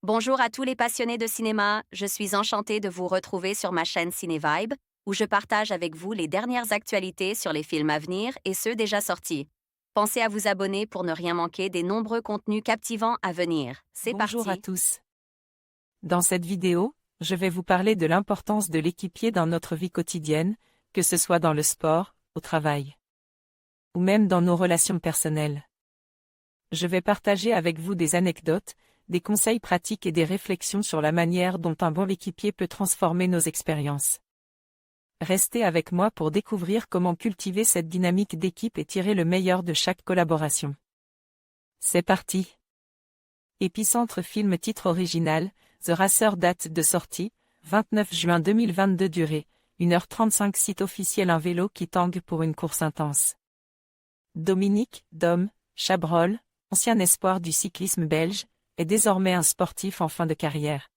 Bonjour à tous les passionnés de cinéma, je suis enchantée de vous retrouver sur ma chaîne CinéVibe, où je partage avec vous les dernières actualités sur les films à venir et ceux déjà sortis. Pensez à vous abonner pour ne rien manquer des nombreux contenus captivants à venir. C'est Bonjour à parti! tous. Dans cette vidéo, je vais vous parler de l'importance de l'équipier dans notre vie quotidienne, que ce soit dans le sport, au travail, ou même dans nos relations personnelles. Je vais partager avec vous des anecdotes, des conseils pratiques et des réflexions sur la manière dont un bon équipier peut transformer nos expériences. Restez avec moi pour découvrir comment cultiver cette dynamique d'équipe et tirer le meilleur de chaque collaboration. C'est parti! Épicentre film titre original, The Racer date de sortie, 29 juin 2022 durée, 1h35 site officiel un vélo qui tangue pour une course intense. Dominique, Dom, Chabrol, ancien espoir du cyclisme belge, est désormais un sportif en fin de carrière.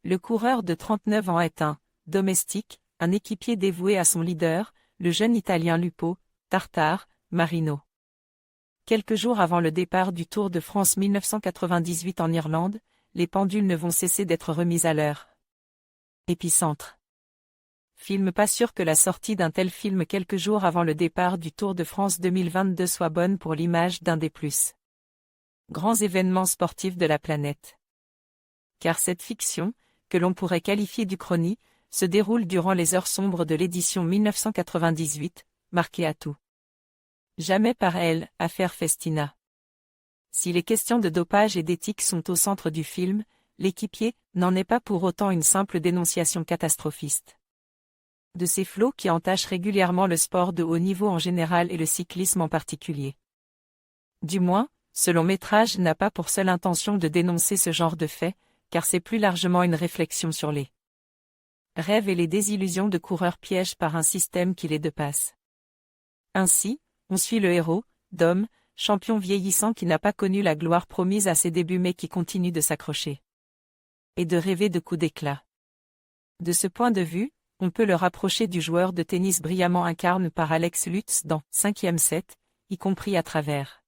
Le coureur de 39 ans est un domestique, un équipier dévoué à son leader, le jeune Italien Lupo, Tartare, Marino. Quelques jours avant le départ du Tour de France 1998 en Irlande, les pendules ne vont cesser d'être remises à l'heure. Épicentre. Film pas sûr que la sortie d'un tel film quelques jours avant le départ du Tour de France 2022 soit bonne pour l'image d'un des plus grands événements sportifs de la planète. Car cette fiction, que l'on pourrait qualifier d'uchronie, se déroule durant les heures sombres de l'édition 1998, marquée à tout jamais par elle, affaire Festina. Si les questions de dopage et d'éthique sont au centre du film, l'équipier n'en est pas pour autant une simple dénonciation catastrophiste. De ces flots qui entachent régulièrement le sport de haut niveau en général et le cyclisme en particulier. Du moins, ce long métrage n'a pas pour seule intention de dénoncer ce genre de faits, car c'est plus largement une réflexion sur les rêves et les désillusions de coureurs pièges par un système qui les dépasse. Ainsi, on suit le héros, Dom, champion vieillissant qui n'a pas connu la gloire promise à ses débuts mais qui continue de s'accrocher et de rêver de coups d'éclat. De ce point de vue, on peut le rapprocher du joueur de tennis brillamment incarné par Alex Lutz dans 5e set, y compris à travers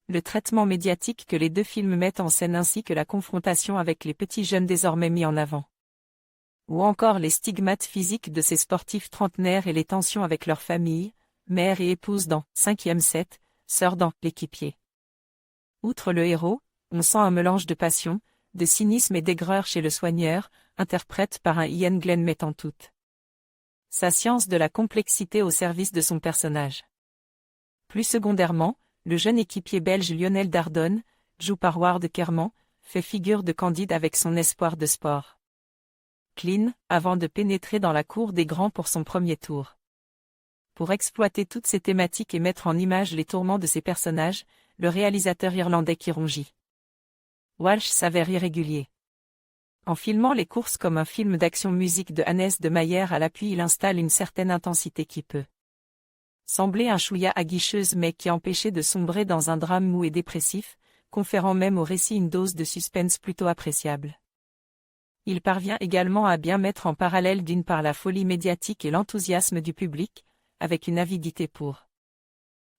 le traitement médiatique que les deux films mettent en scène ainsi que la confrontation avec les petits jeunes désormais mis en avant. Ou encore les stigmates physiques de ces sportifs trentenaires et les tensions avec leur famille, mère et épouse dans 5e set, sœur dans l'équipier. Outre le héros, on sent un mélange de passion, de cynisme et d'aigreur chez le soigneur, interprète par un Ian Glenn mettant toute sa science de la complexité au service de son personnage. Plus secondairement, le jeune équipier belge Lionel Dardone, joué par Ward Kerman, fait figure de Candide avec son espoir de sport clean, avant de pénétrer dans la cour des grands pour son premier tour. Pour exploiter toutes ces thématiques et mettre en image les tourments de ces personnages, le réalisateur irlandais Kirungi Walsh s'avère irrégulier. En filmant les courses comme un film d'action-musique de Hannes de Mayer à l'appui, il installe une certaine intensité qui peut sembler un chouïa aguicheuse mais qui empêchait de sombrer dans un drame mou et dépressif, conférant même au récit une dose de suspense plutôt appréciable. Il parvient également à bien mettre en parallèle d'une part la folie médiatique et l'enthousiasme du public, avec une avidité pour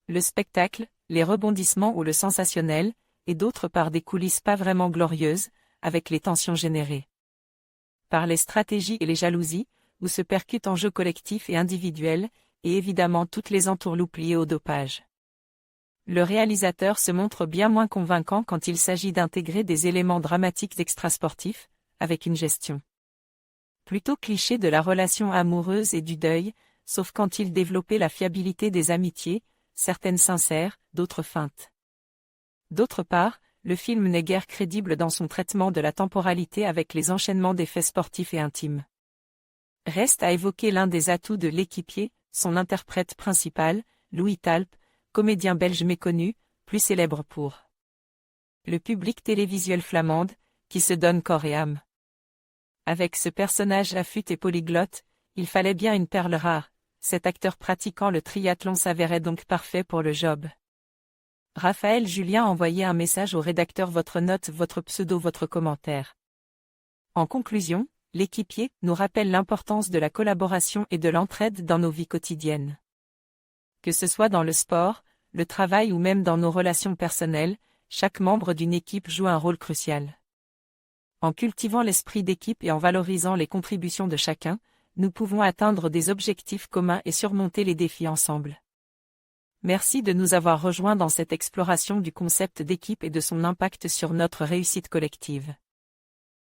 le spectacle, les rebondissements ou le sensationnel, et d'autre part des coulisses pas vraiment glorieuses, avec les tensions générées par les stratégies et les jalousies, où se percutent enjeux collectifs et individuels, et évidemment toutes les entourloupes liées au dopage. Le réalisateur se montre bien moins convaincant quand il s'agit d'intégrer des éléments dramatiques extrasportifs, avec une gestion plutôt cliché de la relation amoureuse et du deuil, sauf quand il développait la fiabilité des amitiés, certaines sincères, d'autres feintes. D'autre part, le film n'est guère crédible dans son traitement de la temporalité avec les enchaînements des faits sportifs et intimes. Reste à évoquer l'un des atouts de l'équipier, son interprète principal, Louis Talp, comédien belge méconnu, plus célèbre pour le public télévisuel flamande, qui se donne corps et âme. Avec ce personnage affûté et polyglotte, il fallait bien une perle rare, cet acteur pratiquant le triathlon s'avérait donc parfait pour le job. Raphaël Julien envoyait un message au rédacteur: votre note, votre pseudo, votre commentaire. En conclusion, l'équipier nous rappelle l'importance de la collaboration et de l'entraide dans nos vies quotidiennes. Que ce soit dans le sport, le travail ou même dans nos relations personnelles, chaque membre d'une équipe joue un rôle crucial. En cultivant l'esprit d'équipe et en valorisant les contributions de chacun, nous pouvons atteindre des objectifs communs et surmonter les défis ensemble. Merci de nous avoir rejoints dans cette exploration du concept d'équipe et de son impact sur notre réussite collective.